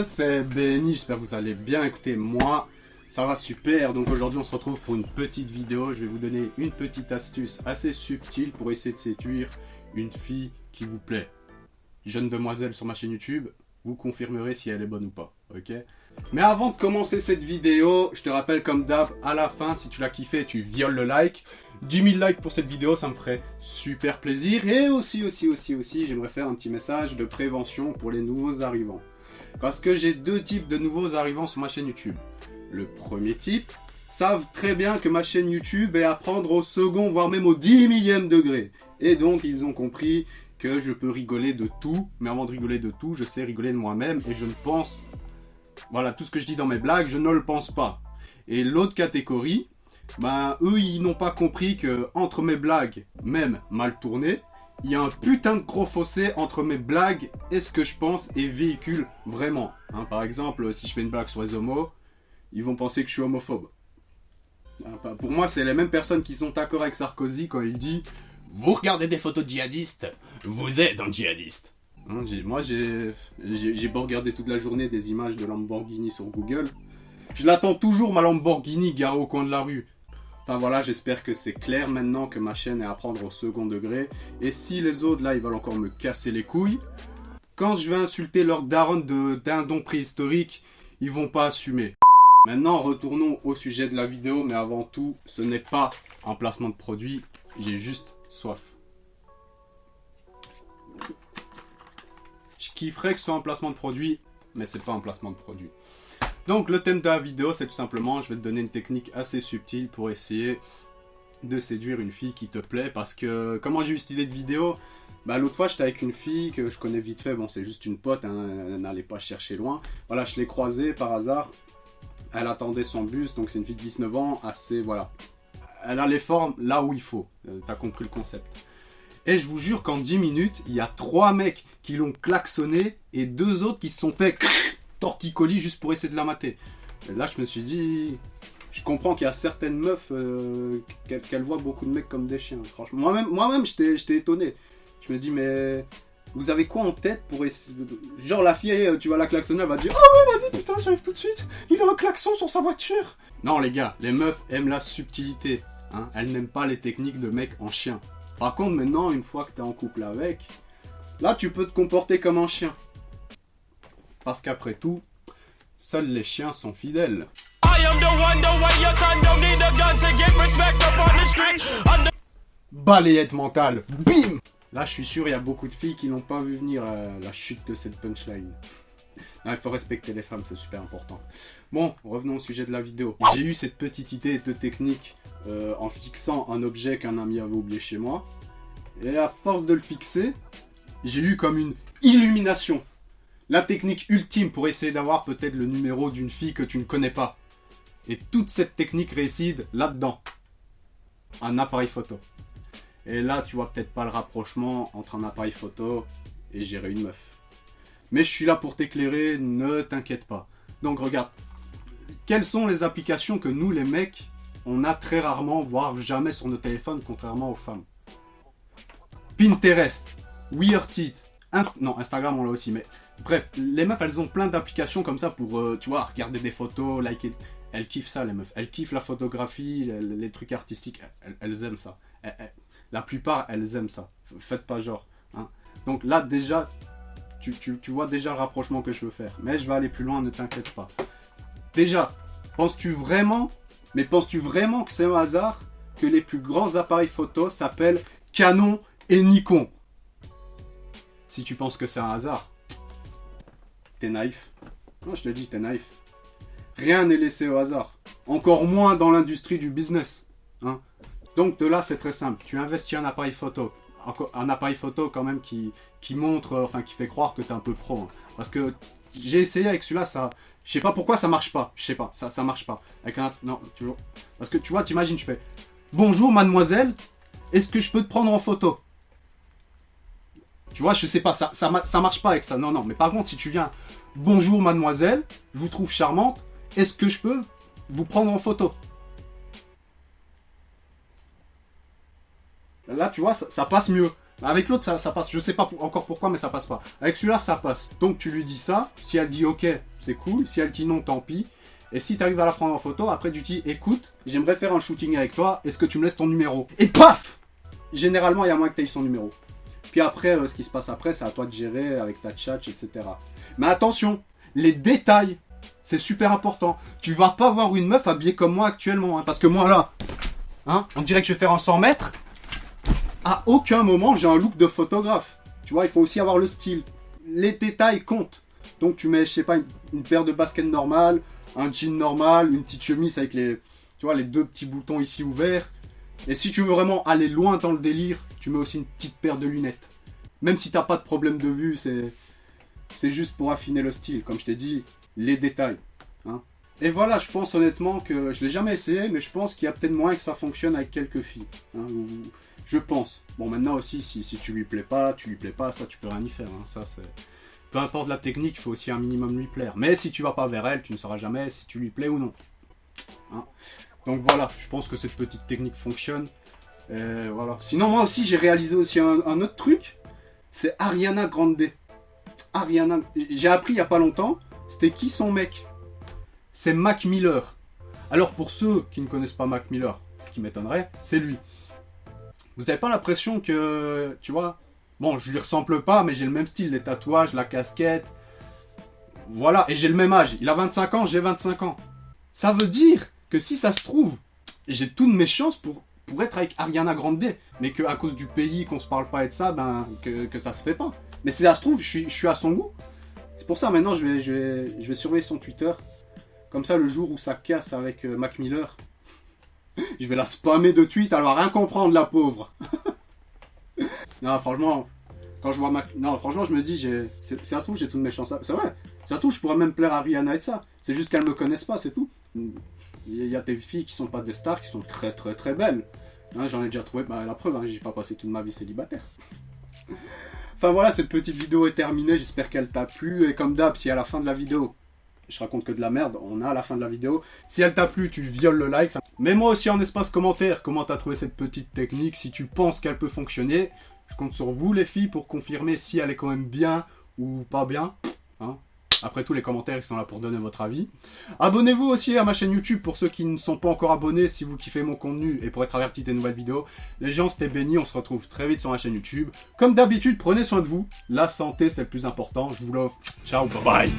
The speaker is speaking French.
C'est Benny, j'espère que vous allez bien. Écoutez, moi, ça va super. Donc aujourd'hui, on se retrouve pour une petite vidéo. Je vais vous donner une petite astuce assez subtile pour essayer de séduire une fille qui vous plaît. Jeune demoiselle sur ma chaîne YouTube, vous confirmerez si elle est bonne ou pas, ok? Mais avant de commencer cette vidéo, je te rappelle comme d'hab, à la fin, si tu l'as kiffé, tu violes le like. 10 000 likes pour cette vidéo, ça me ferait super plaisir. Et aussi, j'aimerais faire un petit message de prévention pour les nouveaux arrivants. Parce que j'ai deux types de nouveaux arrivants sur ma chaîne YouTube. Le premier type savent très bien que ma chaîne YouTube est à prendre au second, voire même au 10 millième degré. Et donc, ils ont compris que je peux rigoler de tout. Mais avant de rigoler de tout, je sais rigoler de moi-même. Et je ne pense... Voilà, tout ce que je dis dans mes blagues, je ne le pense pas. Et l'autre catégorie... Ben, eux, ils n'ont pas compris que entre mes blagues, même mal tournées, il y a un putain de gros fossé entre mes blagues et ce que je pense et véhicule vraiment. Hein, par exemple, si je fais une blague sur les homos, ils vont penser que je suis homophobe. Hein, pour moi, c'est les mêmes personnes qui sont d'accord avec Sarkozy quand il dit « Vous regardez des photos de djihadistes, vous êtes un djihadiste ». Hein, moi, j'ai beau regarder toute la journée des images de Lamborghini sur Google. Je l'attends toujours, ma Lamborghini garée au coin de la rue. Enfin voilà, j'espère que c'est clair maintenant que ma chaîne est à prendre au second degré. Et si les autres, là, ils veulent encore me casser les couilles, quand je vais insulter leur daronne de dindon préhistorique, ils vont pas assumer. Maintenant, retournons au sujet de la vidéo, mais avant tout, ce n'est pas un placement de produit, j'ai juste soif. Je kifferais que ce soit un placement de produit, mais c'est pas un placement de produit. Donc le thème de la vidéo, c'est tout simplement, je vais te donner une technique assez subtile pour essayer de séduire une fille qui te plaît. Parce que, comment j'ai eu cette idée de vidéo? Bah l'autre fois, j'étais avec une fille que je connais vite fait, bon c'est juste une pote, hein, elle n'allait pas chercher loin. Voilà, je l'ai croisée par hasard, elle attendait son bus, donc c'est une fille de 19 ans, assez, voilà. Elle a les formes là où il faut, t'as compris le concept. Et je vous jure qu'en 10 minutes, il y a 3 mecs qui l'ont klaxonné et 2 autres qui se sont fait... torticolis juste pour essayer de la mater. Et là je me suis dit, je comprends qu'il y a certaines meufs qu'elles voient beaucoup de mecs comme des chiens. Franchement, moi-même j'étais étonné. Je me dis mais vous avez quoi en tête pour essayer de... Genre la fille, tu vas la klaxonner, elle va dire oh ouais vas-y putain j'arrive tout de suite. Il a un klaxon sur sa voiture. Non les gars, les meufs aiment la subtilité. Hein. Elles n'aiment pas les techniques de mecs en chien. Par contre maintenant une fois que t'es en couple avec, là tu peux te comporter comme un chien. Parce qu'après tout, seuls les chiens sont fidèles. Balayette mentale, bim! Là, je suis sûr, il y a beaucoup de filles qui n'ont pas vu venir la chute de cette punchline. Non, il faut respecter les femmes, c'est super important. Bon, revenons au sujet de la vidéo. J'ai eu cette petite idée de technique en fixant un objet qu'un ami avait oublié chez moi. Et à force de le fixer, j'ai eu comme une illumination. La technique ultime pour essayer d'avoir peut-être le numéro d'une fille que tu ne connais pas. Et toute cette technique réside là-dedans. Un appareil photo. Et là, tu vois peut-être pas le rapprochement entre un appareil photo et gérer une meuf. Mais je suis là pour t'éclairer, ne t'inquiète pas. Donc regarde, quelles sont les applications que nous les mecs, on a très rarement, voire jamais sur nos téléphones, contrairement aux femmes. Pinterest, Weirtit, non, Instagram on l'a aussi, mais... Bref, les meufs, elles ont plein d'applications comme ça pour, tu vois, regarder des photos, liker. Elles kiffent ça, les meufs. Elles kiffent la photographie, les trucs artistiques. Elles aiment ça. La plupart, elles aiment ça. Faites pas genre. Hein. Donc là, déjà, tu vois déjà le rapprochement que je veux faire. Mais je vais aller plus loin, ne t'inquiète pas. Déjà, penses-tu vraiment que c'est un hasard que les plus grands appareils photo s'appellent Canon et Nikon? Si tu penses que c'est un hasard, t'es naïf. Non, je te dis, t'es naïf. Rien n'est laissé au hasard. Encore moins dans l'industrie du business. Hein. Donc de là, c'est très simple. Tu investis un appareil photo. Un appareil photo quand même qui montre, enfin qui fait croire que t'es un peu pro. Hein. Parce que j'ai essayé avec celui-là, ça... Je sais pas pourquoi ça marche pas. Je sais pas, ça marche pas. Avec un... Non, tu vois. Parce que tu vois, t'imagines, tu fais... Bonjour mademoiselle, est-ce que je peux te prendre en photo? Tu vois, je sais pas, ça marche pas avec ça. Non, mais par contre, si tu viens, bonjour mademoiselle, je vous trouve charmante, est-ce que je peux vous prendre en photo? Là, tu vois, ça passe mieux. Avec l'autre, ça passe. Je sais pas encore pourquoi, mais ça passe pas. Avec celui-là, ça passe. Donc tu lui dis ça. Si elle dit ok, c'est cool. Si elle dit non, tant pis. Et si tu arrives à la prendre en photo, après tu dis écoute, j'aimerais faire un shooting avec toi. Est-ce que tu me laisses ton numéro? Et paf! Généralement, il y a moins que tu aies son numéro. Puis après, ce qui se passe après, c'est à toi de gérer avec ta tchatch, etc. Mais attention, les détails, c'est super important. Tu vas pas voir une meuf habillée comme moi actuellement. Hein, parce que moi là, hein, on dirait que je vais faire un 100 mètres. À aucun moment, j'ai un look de photographe. Tu vois, il faut aussi avoir le style. Les détails comptent. Donc tu mets, je sais pas, une paire de baskets normales, un jean normal, une petite chemise avec les, tu vois, les deux petits boutons ici ouverts. Et si tu veux vraiment aller loin dans le délire, tu mets aussi une petite paire de lunettes. Même si t'as pas de problème de vue, c'est juste pour affiner le style. Comme je t'ai dit, les détails. Hein. Et voilà, je pense honnêtement que je l'ai jamais essayé, mais je pense qu'il y a peut-être moyen que ça fonctionne avec quelques filles. Hein, je pense. Bon, maintenant aussi, si tu lui plais pas, ça tu peux rien y faire. Hein. Ça, c'est... Peu importe la technique, il faut aussi un minimum lui plaire. Mais si tu vas pas vers elle, tu ne sauras jamais si tu lui plais ou non. Hein. Donc voilà, je pense que cette petite technique fonctionne. Voilà. Sinon, moi aussi, j'ai réalisé aussi un autre truc. C'est Ariana Grande. Ariana... J'ai appris il y a pas longtemps, c'était qui son mec? C'est Mac Miller. Alors pour ceux qui ne connaissent pas Mac Miller, ce qui m'étonnerait, c'est lui. Vous n'avez pas l'impression que, tu vois, bon, je lui ressemble pas, mais j'ai le même style, les tatouages, la casquette. Voilà, et j'ai le même âge. Il a 25 ans, j'ai 25 ans. Ça veut dire que si ça se trouve, j'ai toutes mes chances pour être avec Ariana Grande, mais qu'à cause du pays, qu'on se parle pas et de ça, ben, que ça se fait pas. Mais si ça se trouve, je suis à son goût. C'est pour ça, maintenant, je vais surveiller son Twitter. Comme ça, le jour où ça casse avec Mac Miller, je vais la spammer de tweets, elle va rien comprendre, la pauvre. Non, franchement, quand je vois Mac... Non, franchement, je me dis, ça se trouve, j'ai toutes mes chances. C'est vrai, ça se trouve, je pourrais même plaire à Rihanna et de ça. C'est juste qu'elles me connaissent pas, c'est tout. Il y a des filles qui sont pas des stars, qui sont très très très belles. Hein, j'en ai déjà trouvé, bah, la preuve, hein, j'ai pas passé toute ma vie célibataire. Enfin voilà, cette petite vidéo est terminée, j'espère qu'elle t'a plu. Et comme d'hab, si à la fin de la vidéo, je raconte que de la merde, on a à la fin de la vidéo. Si elle t'a plu, tu violes le like. Mets-moi aussi en espace commentaire comment t'as trouvé cette petite technique, si tu penses qu'elle peut fonctionner. Je compte sur vous les filles pour confirmer si elle est quand même bien ou pas bien. Hein. Après tout, les commentaires ils sont là pour donner votre avis. Abonnez-vous aussi à ma chaîne YouTube pour ceux qui ne sont pas encore abonnés si vous kiffez mon contenu et pour être avertis des nouvelles vidéos. Les gens, c'était béni, on se retrouve très vite sur ma chaîne YouTube. Comme d'habitude, prenez soin de vous. La santé, c'est le plus important. Je vous l'offre. Ciao, bye bye.